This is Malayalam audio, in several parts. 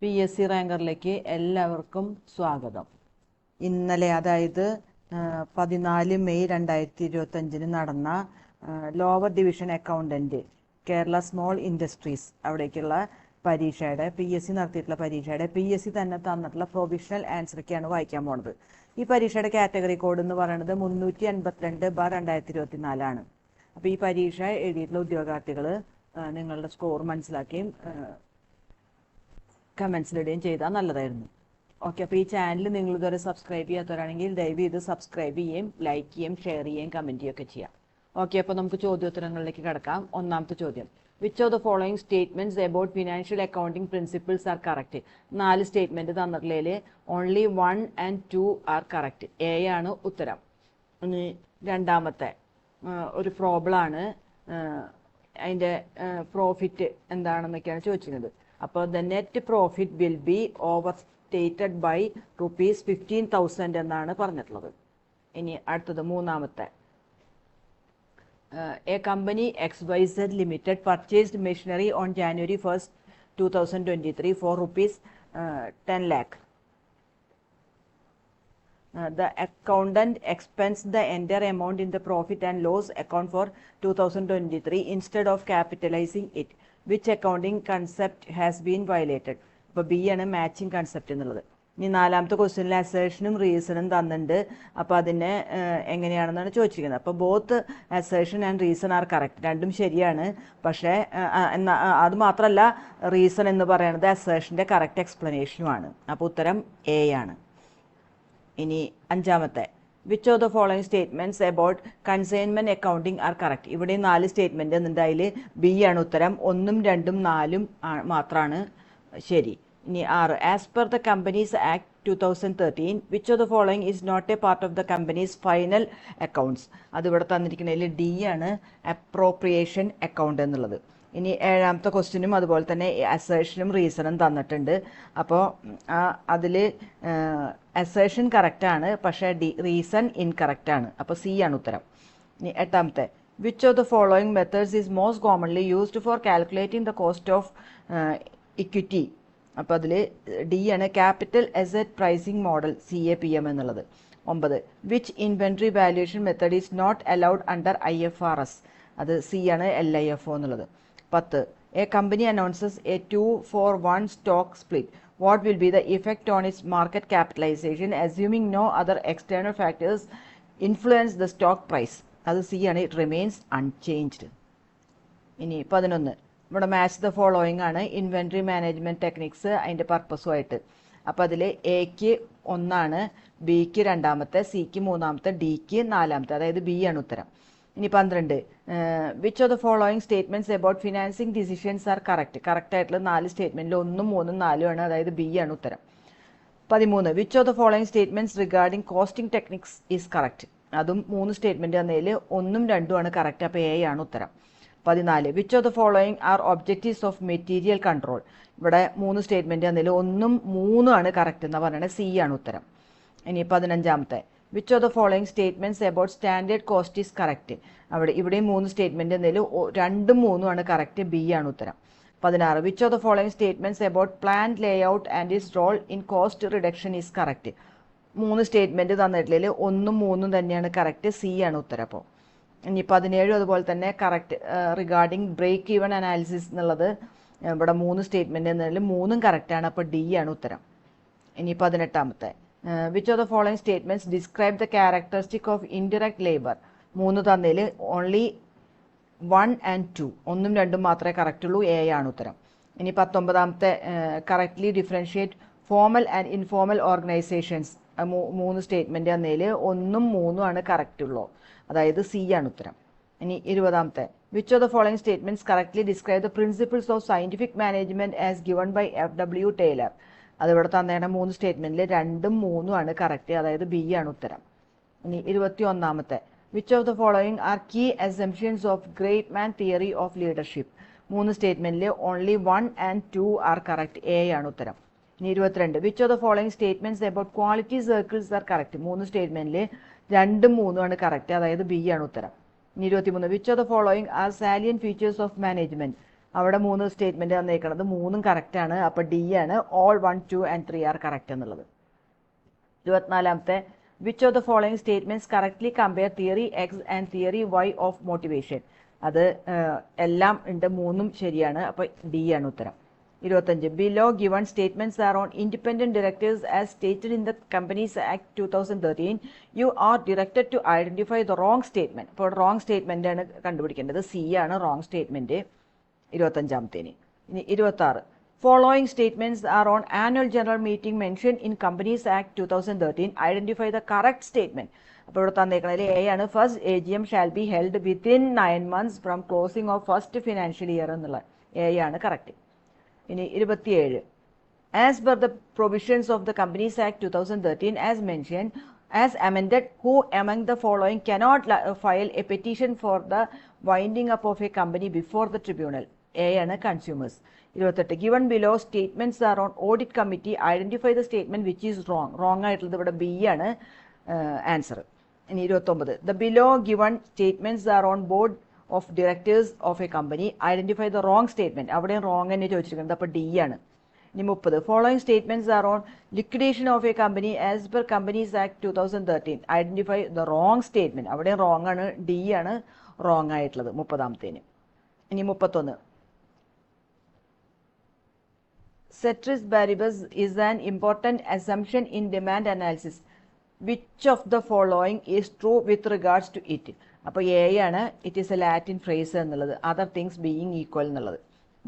PSC റാങ്കറിലേക്ക് എല്ലാവർക്കും സ്വാഗതം. ഇന്നലെ അതായത് 14 മെയ് 2025 നടന്ന lower division accountant Kerala small industries അവിടേക്കുള്ള പരീക്ഷയുടെ PSC നടത്തിയിട്ടുള്ള പരീക്ഷയുടെ PSC തന്നെ തന്നിട്ടുള്ള പ്രൊവിഷണൽ ആൻസറൊക്കെയാണ് വായിക്കാൻ പോണത്. ഈ പരീക്ഷയുടെ കാറ്റഗറി കോഡ് എന്ന് പറയുന്നത് 382/2024 ആണ്. അപ്പോൾ ഈ പരീക്ഷ എഴുതിയിട്ടുള്ള ഉദ്യോഗാർത്ഥികൾ നിങ്ങളുടെ സ്കോർ മനസ്സിലാക്കുകയും കമൻസിലിടുകയും ചെയ്താൽ നല്ലതായിരുന്നു. ഓക്കെ, അപ്പോൾ ഈ ചാനൽ നിങ്ങൾ ഇതുവരെ സബ്സ്ക്രൈബ് ചെയ്യാത്തവരാണെങ്കിൽ ദയവ് ഇത് സബ്സ്ക്രൈബ് ചെയ്യുകയും ലൈക്ക് ചെയ്യുകയും ഷെയർ ചെയ്യുകയും കമൻറ്റ് ചെയ്യുകയൊക്കെ ചെയ്യാം. ഓക്കെ, അപ്പോൾ നമുക്ക് ചോദ്യോത്തരങ്ങളിലേക്ക് കിടക്കാം. ഒന്നാമത്തെ ചോദ്യം, which of the following statements about financial accounting principles are correct? 4 statement തന്നിട്ടുള്ളതിൽ only 1 and 2 are correct. A ആണ് ഉത്തരം. ഇനി രണ്ടാമത്തെ ഒരു പ്രോബ്ലമാണ്, അതിൻ്റെ പ്രോഫിറ്റ് എന്താണെന്നൊക്കെയാണ് ചോദിച്ചിരുന്നത്. അപ്പോൾ the net profit will be overstated by ₹15,000 എന്നാണ് പറഞ്ഞിട്ടുള്ളത്. ഇനി അടുത്തത് മൂന്നാമത്തെ, a company XYZ Limited purchased machinery on January 1st, 2023 for ₹10 lakh. The accountant expensed the entire amount in the profit and loss account for 2023 instead of capitalizing it. Which accounting concept has been violated? അപ്പോൾ ബി ആണ് മാച്ചിങ് കൺസെപ്റ്റ് എന്നുള്ളത്. ഇനി നാലാമത്തെ ക്വസ്റ്റ്യനിൽ അസേഷനും റീസണും തന്നിട്ടുണ്ട്. അപ്പോൾ അതിനെ എങ്ങനെയാണെന്നാണ് ചോദിച്ചിരിക്കുന്നത്. അപ്പോൾ both assertion and reason are correct, രണ്ടും ശരിയാണ്. പക്ഷേ അത് മാത്രമല്ല, റീസൺ എന്ന് പറയുന്നത് അസേഷൻ്റെ കറക്റ്റ് എക്സ്പ്ലനേഷനുമാണ്. അപ്പോൾ ഉത്തരം എ ആണ്. ഇനി അഞ്ചാമത്തെ, which of the following statements about consignment accounting are correct? ഇവിടെ 4 സ്റ്റേറ്റ്മെന്റ് എന്നിട്ട് അതിൽ ബി ആണ് ഉത്തരം. 1, 2, 4 മാത്രമാണ് ശരി. ഇനി 6, as per the companies act 2013 which of the following is not a part of the companies final accounts? അത് ഇവിടെ തന്നിരിക്കുന്നതിൽ ഡി ആണ്, അപ്രോപ്രിയേഷൻ അക്കൗണ്ട് എന്നുള്ളത്. ഇനി ഏഴാമത്തെ ക്വസ്റ്റ്യനും അതുപോലെ തന്നെ അസേഷനും റീസണും തന്നിട്ടുണ്ട്. അപ്പോൾ അതിൽ അസേഷൻ കറക്റ്റാണ്, പക്ഷേ റീസൺ ഇൻകറക്റ്റ് ആണ്. അപ്പോൾ സി ആണ് ഉത്തരം. ഇനി എട്ടാമത്തെ, which of the following methods is most commonly used for calculating the cost of equity? അപ്പോൾ അതിൽ ഡി ആണ്, capital asset pricing model CAPM എന്നുള്ളത്. 9, which inventory valuation method is not allowed under IFRS? അത് സി ആണ്, LIFO എന്നുള്ളത്. 10, a company announces a 2-for-1 stock split. What will be the effect on its market capitalization assuming no other external factors influence the stock price? അത് സി ആണ്, ഇറ്റ് റിമെയിൻസ് അൺചേഞ്ച്ഡ്. ഇനി 11, ഇവിടെ മാച്ച് ദ ഫോളോയിങ് ആണ്, ഇൻവെൻട്രി മാനേജ്മെന്റ് ടെക്നിക്സ് അതിൻ്റെ പർപ്പസുമായിട്ട്. അപ്പോൾ അതിൽ എക്ക് 1, ബിക്ക് 2, സിക്ക് 3, ഡിക്ക് 4, അതായത് ബി ആണ് ഉത്തരം. ഇനി 12, which of the following statements about financing decisions are correct? Correct ആയിട്ടുള്ള 4 സ്റ്റേറ്റ്മെന്റിൽ 1, 3, 4 ആണ്, അതായത് ബി ആണ് ഉത്തരം. 13, which of the following statements regarding costing techniques is correct? അതും 3 സ്റ്റേറ്റ്മെന്റ് തന്നതിൽ 1ഉം 2ഉം ആണ് കറക്റ്റ്. അപ്പോൾ എ ആണ് ഉത്തരം. 14, which of the following R objectives of material control? ഇവിടെ 3 സ്റ്റേറ്റ്മെന്റ് തന്നതിൽ 1ഉം 3ഉം ആണ് കറക്റ്റ് എന്ന് പറയുന്നത്. സി ആണ് ഉത്തരം. ഇനി 15, which of the following statements about standard cost is correct? ഇവിടെയും 3 സ്റ്റേറ്റ്മെന്റ് എന്നതിൽ 2ഉം 3ഉം ആണ് കറക്റ്റ്. ബി ആണ് ഉത്തരം. 16, which of the following statements about plan layout and its role in cost reduction is correct? 3 statement തന്നിട്ടില്ല, 1ഉം 3ഉം തന്നെയാണ് കറക്റ്റ്. സി ആണ് ഉത്തരം. അപ്പോൾ ഇനി 17 അതുപോലെ തന്നെ correct regarding break even analysis എന്നുള്ളത് ഇവിടെ 3 സ്റ്റേറ്റ്മെന്റ് എന്നതിൽ 3ഉം കറക്റ്റാണ്. അപ്പോൾ ഡി ആണ് ഉത്തരം. ഇനി 18, which of the following statements describe the characteristic of indirect labour? 3 തന്നതിൽ ഓൺലി 1 and 2, 1ഉം 2ഉം മാത്രമേ കറക്റ്റ് ഉള്ളൂ. എ ആണ് ഉത്തരം. ഇനി 19, correctly differentiate formal and informal organisations? 3 statement തന്നതിൽ 1ഉം 3ഉം ആണ് കറക്റ്റ് ഉള്ളൂ, അതായത് സി ആണ് ഉത്തരം. ഇനി 20, which of the following statements correctly describe the principles of scientific management as given by FW Taylor? അതിവിടെ തന്നേണ്ട 3 സ്റ്റേറ്റ്മെന്റിൽ 2ഉം 3ഉം ആണ് കറക്റ്റ്, അതായത് ബി ആണ് ഉത്തരം. ഇനി 21, which of the following are key assumptions of great man theory of leadership? 3 സ്റ്റേറ്റ്മെന്റിൽ only 1 and 2 are correct. A ആണ് ഉത്തരം. ഇനി 22, which of the following statements about quality circles are correct? 3 സ്റ്റേറ്റ്മെന്റിൽ 2ഉം 3ഉം ആണ് കറക്റ്റ്, അതായത് ബി ആണ് ഉത്തരം. ഇനി 23, which of the following are salient features of management? അവിടെ 3 സ്റ്റേറ്റ്മെൻറ്റ് തന്നേക്കണത് 3ഉം കറക്റ്റാണ്. അപ്പോൾ ഡി ആണ്. ഓൾ 1, 2 and 3 ആർ കറക്റ്റ് എന്നുള്ളത്. 24ാമത്തെ which of the following statements correctly compare theory X and theory Y of motivation. അത് എല്ലാം ഉണ്ട്, 3ഉം ശരിയാണ്. അപ്പോൾ ഡി ആണ് ഉത്തരം. 25 below given statements are on independent directors as stated in the companies act 2013 you are directed to identify the wrong statement. അപ്പോൾ റോങ് സ്റ്റേറ്റ്മെന്റ് ആണ് കണ്ടുപിടിക്കേണ്ടത്. സി ആണ് റോങ് സ്റ്റേറ്റ്മെന്റ് 25ാമത്തേന്. ഇനി 26 following statements are on annual general meeting mention in Companies act 2013 identify the correct statement. അപ്പോൾ ഇവിടെ തന്നേക്കണതിൽ എ ആണ്. First AGM shall be held within 9 months from closing of first financial year എന്നുള്ള എ ആണ് കറക്റ്റ്. ഇനി 27 as per the provisions of the companies act 2013 as mention as amended who among the following cannot file a petition for the winding up of a company before the tribunal. A ആണ് consumers. 28 given below statements are on audit committee identify the statement which is wrong. Wrong ആയിട്ടുള്ളത് ഇവിടെ ബി ആണ് ആൻസർ. ഇനി 29 the below given statements are on board of directors of a company identify the wrong statement. അവിടെ wrong തന്നെ ചോദിച്ചിരിക്കുന്നത്. അപ്പോൾ ഡി ആണ്. ഇനി 30 following statements are on liquidation of a company as per Companies Act 2013 identify the wrong statement. അവിടെ wrong ആണ്, ഡി ആണ് wrong ആയിട്ടുള്ളത് 30ാമത്തേന്. ഇനി 31 ceteris paribus is an important assumption in demand analysis. Which of the following is true with regards to it? അപ്പോൾ എ ആണ് it is a Latin phrase എന്നുള്ളത്, അതർ തിങ്സ് ബീയിങ് ഈക്വൽ എന്നുള്ളത്.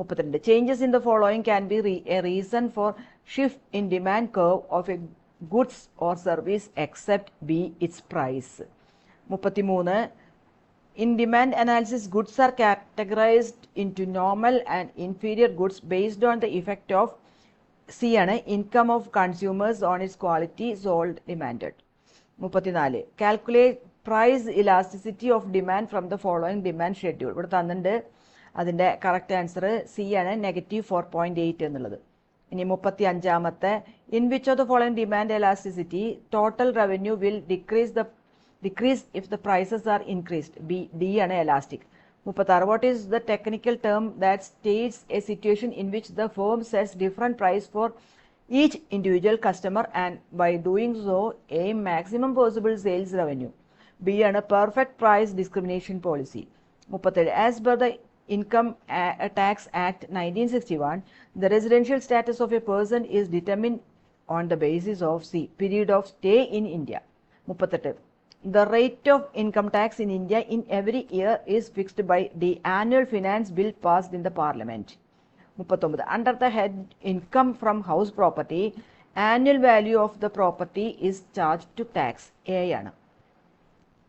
32 changes in the following can be a reason for shift in demand curve of a goods or service except B its price. 33 in demand analysis goods are categorized into normal and inferior goods based on the effect of C ആണ് income of consumers on its quality sold demanded. 34 calculate price elasticity of demand from the following demand schedule. ഇവിടെ തന്നിട്ടുണ്ട്. അതിൻ്റെ കറക്റ്റ് ആൻസർ സി ആണ് -4.8 എന്നുള്ളത്. ഇനി 35ാമത്തെ in which of the following demand elasticity total revenue will decrease if the prices are increased. D ആണ് elastic. 36 what is the technical term that states a situation in which the firm sets different price for each individual customer and by doing so aim maximum possible sales revenue. B ആണ് perfect price discrimination policy. 37 as per the Income Tax Act 1961 the residential status of a person is determined on the basis of C period of stay in India. 38 the rate of income tax in India in every year is fixed by the annual finance bill passed in the parliament. 39 under the head income from house property annual value of the property is charged to tax. A ആണ്.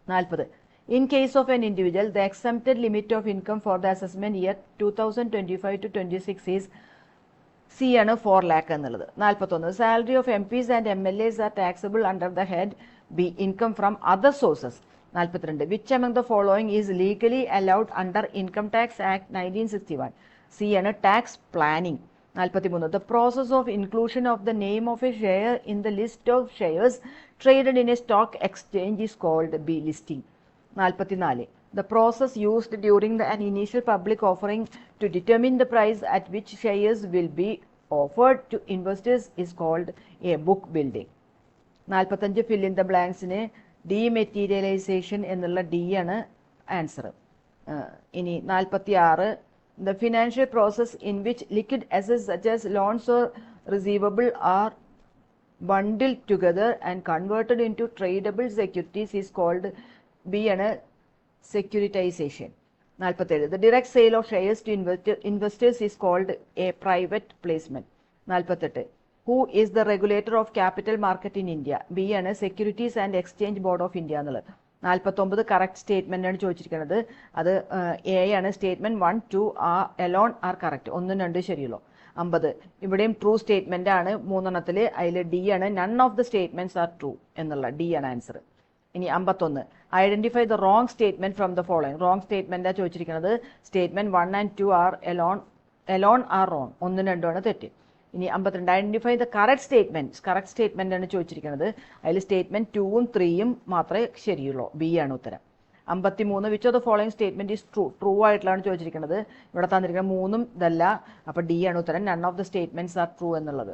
40 in case of an individual the exempted limit of income for the assessment year 2025 to 26 is C ആണ് 4 lakh എന്നുള്ളത്. 41 salary of MPs and MLAs are taxable under the head B income from other sources. 42 which among the following is legally allowed under Income Tax Act 1961? C ആണ് tax planning. 43 the process of inclusion of the name of a share in the list of shares traded in a stock exchange is called B listing. 44 the process used during an initial public offering to determine the price at which shares will be offered to investors is called a book building. 45 fill in the blanksന് dematerialisation എന്നുള്ള ഡി ആണ് ആൻസർ. ഇനി 46 the financial process in which liquid assets such as loans or receivable are bundled together and converted into tradable securities is called B ആണ് securitization. 47 the direct sale of shares to investors is called a private placement. 48 who is the regulator of capital market in India? B ആണ് Securities and Exchange Board of India എന്നുള്ളത്. 49 കറക്റ്റ് സ്റ്റേറ്റ്മെന്റ് ആണ് ചോദിച്ചിരിക്കുന്നത്. അത് എ ആണ്. സ്റ്റേറ്റ്മെന്റ് 1, 2 എലോൺ ആർ കറക്റ്റ്, 1, 2 ശരിയുള്ളൂ. 50 ഇവിടെയും ട്രൂ സ്റ്റേറ്റ്മെന്റ് ആണ് 3 അതിൽ ഡി ആണ് none of the statements are true എന്നുള്ള ഡി ആണ് ആൻസർ. ഇനി 51 identify the wrong statement from the following. Wrong സ്റ്റേറ്റ്മെന്റാണ് ചോദിച്ചിരിക്കുന്നത്. Statement 1 and 2 are alone are wrong, 1, 2 ആണ് തെറ്റ്. ഇനി 52 identify the correct statement. Correct statement ആണ് ചോദിച്ചിരിക്കുന്നത്. അതിൽ സ്റ്റേറ്റ്മെന്റ് 2ഉം 3ഉം മാത്രമേ ശരിയുള്ളൂ. ബി ആണ് ഉത്തരം. 53 which of the following statement is true ആയിട്ടുള്ളതാണ് ചോദിച്ചിരിക്കുന്നത്. ഇവിടെ തന്നിരിക്കുന്ന 3 ഇതല്ല, അപ്പോൾ ഡി ആണ് ഉത്തരം. None of the statements are true എന്നുള്ളത്.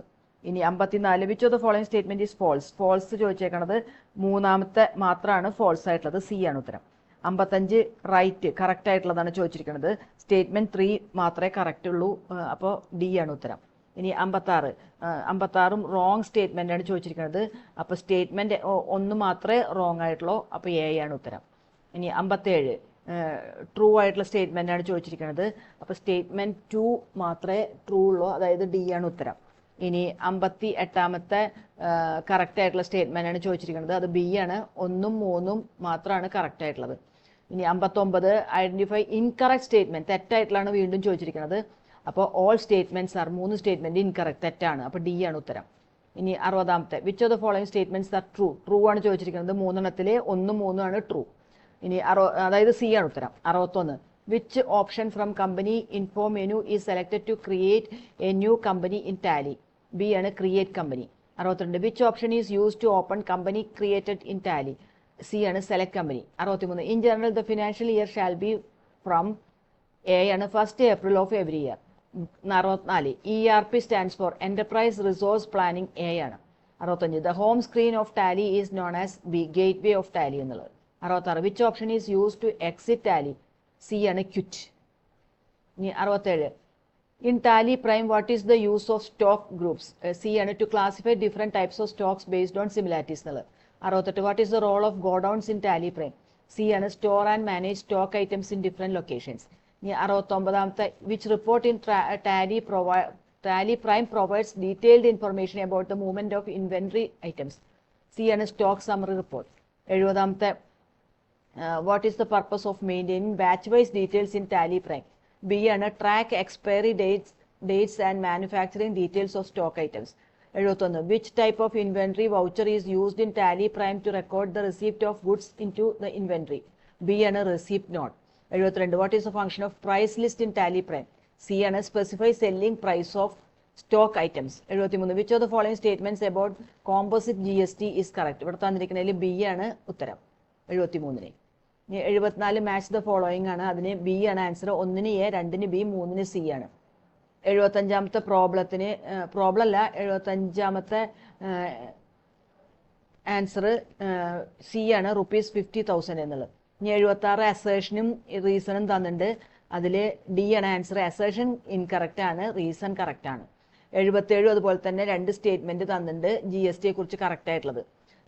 ഇനി 54 which of the following statement is false ചോദിച്ചേക്കണത് മൂന്നാമത്തെ മാത്രമാണ് ഫോൾസ് ആയിട്ടുള്ളത്, സി ആണ് ഉത്തരം. 55 റൈറ്റ് കറക്റ്റ് ആയിട്ടുള്ളതാണ് ചോദിച്ചിരിക്കുന്നത്. സ്റ്റേറ്റ്മെന്റ് 3 മാത്രമേ കറക്റ്റ് ഉള്ളൂ, അപ്പോൾ ഡി ആണ് ഉത്തരം. ഇനി 56 റോങ് സ്റ്റേറ്റ്മെന്റ് ആണ് ചോദിച്ചിരിക്കുന്നത്. അപ്പോൾ സ്റ്റേറ്റ്മെന്റ് 1 മാത്രമേ റോങ് ആയിട്ടുള്ളൂ, അപ്പോൾ എ ആണ് ഉത്തരം. ഇനി 57 ട്രൂ ആയിട്ടുള്ള സ്റ്റേറ്റ്മെന്റ് ആണ് ചോദിച്ചിരിക്കുന്നത്. അപ്പോൾ സ്റ്റേറ്റ്മെന്റ് 2 മാത്രമേ ട്രൂ ഉള്ളൂ, അതായത് ഡി ആണ് ഉത്തരം. ഇനി 58 കറക്റ്റ് ആയിട്ടുള്ള സ്റ്റേറ്റ്മെന്റ് ആണ് ചോദിച്ചിരിക്കുന്നത്. അത് ബി ആണ്. 1ഉം 3ഉം മാത്രമാണ് കറക്റ്റ് ആയിട്ടുള്ളത്. ഇനി 59 ഐഡന്റിഫൈ ഇൻകറക്റ്റ് സ്റ്റേറ്റ്മെന്റ്, തെറ്റായിട്ടുള്ളതാണ് വീണ്ടും ചോദിച്ചിരിക്കുന്നത്. അപ്പോൾ all statements are 3 statement incorrect, തെറ്റാണ്. അപ്പോൾ ഡി ആണ് ഉത്തരം. ഇനി 60 which of the following statements are true ആണ് ചോദിച്ചിരിക്കുന്നത്. 3 1ഉം 3ഉം ആണ് ട്രൂ. ഇനി അതായത് സി ആണ് ഉത്തരം. 61 which option from company info menu is selected to create a new company in Tally. B ആണ് create company. 62 which option is use to open company created in Tally. C ആണ് select company. 63 in general the financial year shall be from A ആണ് 1st April of every year. 64 ERP stands for enterprise resource planning, A ആണ്. 65 the home screen of Tally is known as B gateway of Tally എന്നുള്ളത്. 66 which option is use to exit Tally. C ആണ് ക്വിറ്റ്. ഇനി 67 in Tally Prime what is the use of stock groups. C ആണ് to classify different types of stocks based on similarities എന്നുള്ളത്. 68 what is the role of godowns in Tally Prime. C ആണ് store and manage stock items in different locations. ഇനി 69 which report in Tally prime provides detailed information about the movement of inventory items. C ആണ് stock summary report. 70 what is the purpose of maintaining batch wise details in Tally Prime. B ആണ് track expiry dates and manufacturing details of stock items. 71 which type of inventory voucher is used in Tally Prime to record the receipt of goods in to the inventory. B ആണ് receipt note. 72 what is the function of price list in Tally Prime. C ആണ് specify selling price of stock items. 73 which of the following statements about composite GST is correct. ഇവിടെ തന്നിരിക്കുന്നതിൽ ബി ആണ് ഉത്തരം 73. 74 മാച്ച് ദ ഫോളോയിങ് ആണ്. അതിന് ബി ആണ് ആൻസർ. 1 എ, 2 ബി, 3 സി ആണ്. 75 പ്രോബ്ലത്തിന് പ്രോബ്ലം അല്ല, 75 ആൻസർ സി ആണ്, ₹50,000 എന്നുള്ളത്. ഇനി 76 അസേഷനും റീസണും തന്നിട്ടുണ്ട്. അതിൽ ഡി ആണ് ആൻസർ. അസേഷൻ ഇൻകറക്റ്റ് ആണ്, റീസൺ കറക്റ്റ് ആണ്. 77 അതുപോലെ തന്നെ 2 സ്റ്റേറ്റ്മെന്റ് തന്നിട്ടുണ്ട് GST കുറിച്ച് കറക്റ്റ് ആയിട്ടുള്ളത്.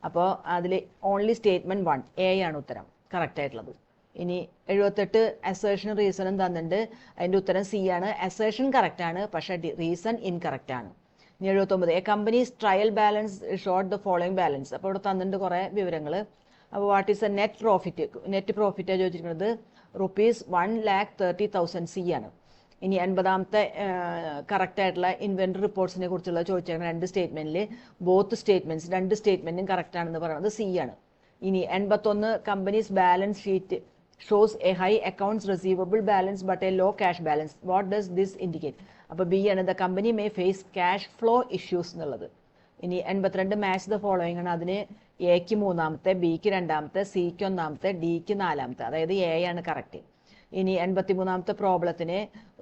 അപ്പോൾ അതിൽ ഓൺലി സ്റ്റേറ്റ്മെന്റ് 1 എ ആണ് ഉത്തരം കറക്റ്റ് ആയിട്ടുള്ളത്. ഇനി 78 അസേഷനും റീസണും തന്നിട്ടുണ്ട്. അതിൻ്റെ ഉത്തരം സി ആണ്. അസേഷൻ കറക്റ്റ് ആണ്, പക്ഷേ റീസൺ ഇൻകറക്റ്റ് ആണ്. ഇനി 79 a company's trial balance short the following balance. അപ്പോൾ ഇവിടെ തന്നിട്ടുണ്ട് കുറേ വിവരങ്ങൾ. അപ്പോൾ what is A net profit? Net profit ചോദിച്ചിരിക്കുന്നത് ₹1,30,000 സി ആണ്. ഇനി 80 കറക്റ്റ് ആയിട്ടുള്ള ഇൻവെന്ററി റിപ്പോർട്ട്സിനെ കുറിച്ചുള്ള ചോദിച്ചിരിക്കുന്ന 2 സ്റ്റേറ്റ്മെന്റിൽ ബോത്ത് സ്റ്റേറ്റ്മെന്റ്സ് 2 സ്റ്റേറ്റ്മെന്റും കറക്റ്റ് ആണെന്ന് പറയുന്നത് സി ആണ്. ഇനി 81 company's balance sheet shows a high accounts receivable balance but a low cash balance. What does this indicate? അപ്പോൾ ബി ആണ് the company may face cash flow issues എന്നുള്ളത്. ഇനി 82 മാച്ച് ദ ഫോളോയിങ് ആണ്. അതിന് എക്ക് 3, ബിക്ക് 2, സിക്ക് 1, ഡിക്ക് 4, അതായത് എ ആണ് കറക്റ്റ്. ഇനി 83 പ്രോബ്ലത്തിന്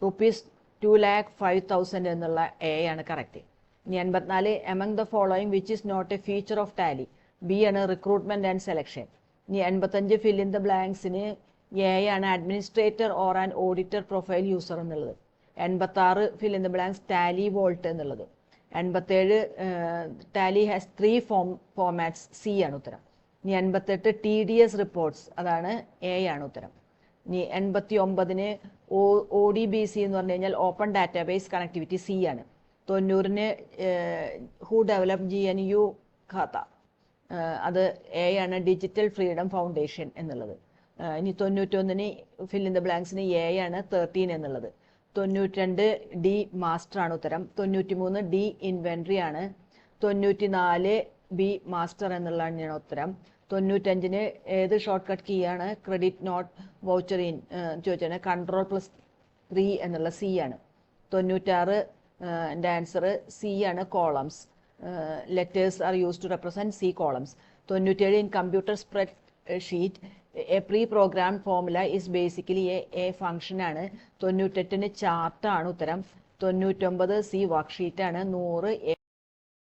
₹205,000 എന്നുള്ള എ ആണ് കറക്റ്റ്. ഇനി 84 among the following which is not a feature of Tally. B ആണ് റിക്രൂട്ട്മെന്റ് ആൻഡ് സെലക്ഷൻ. ഇനി 85 ഫിൽ ഇൻ ദ ബ്ലാങ്ക്സിന് എ ആണ് administrator or an auditor profile user എന്നുള്ളത്. 86 fill in the blanks Tally vault എന്നുള്ളത്. 87 ടാലി ഹാസ് 3 ഫോർമാറ്റ്സ്. സി ആണ് ഉത്തരം. ഇനി 88 TDS റിപ്പോർട്ട്സ്, അതാണ് എ ആണ് ഉത്തരം. ഇനി 89 ODBC എന്ന് പറഞ്ഞു കഴിഞ്ഞാൽ ഓപ്പൺ ഡാറ്റാബേസ് കണക്ടിവിറ്റി. സി ആണ്. 90 ഹു ഡെവലപ്പ് GNU ഖാത്ത, അത് എ ആണ്. ഡിജിറ്റൽ ഫ്രീഡം ഫൗണ്ടേഷൻ എന്നുള്ളത്. ഇനി 91 ഫിൽ ഇൻ ദ ബ്ലാങ്ക്സിന് എ ആണ് 13 എന്നുള്ളത്. 92 ഡി മാസ്റ്റർ ആണ് ഉത്തരം. 93 ഡി ഇൻവെന്ററി ആണ്. 94 ബി മാസ്റ്റർ എന്നുള്ളതാണ് ഉത്തരം. 95 ഏത് ഷോർട്ട് കട്ട് കീ ആണ്? ക്രെഡിറ്റ് നോട്ട് വൗച്ചർ ഇൻ ചോദിച്ചാൽ Ctrl+3 എന്നുള്ള സി ആണ്. 96 ആൻസർ സി ആണ്. Columns letters are use to represent C columns. 97 in computer spreadsheet a pre program formula is basically a function ആണ്. 98 ചാർട്ടാണ് ഉത്തരം. 99 സി വർക്ക്ഷീറ്റാണ്. 100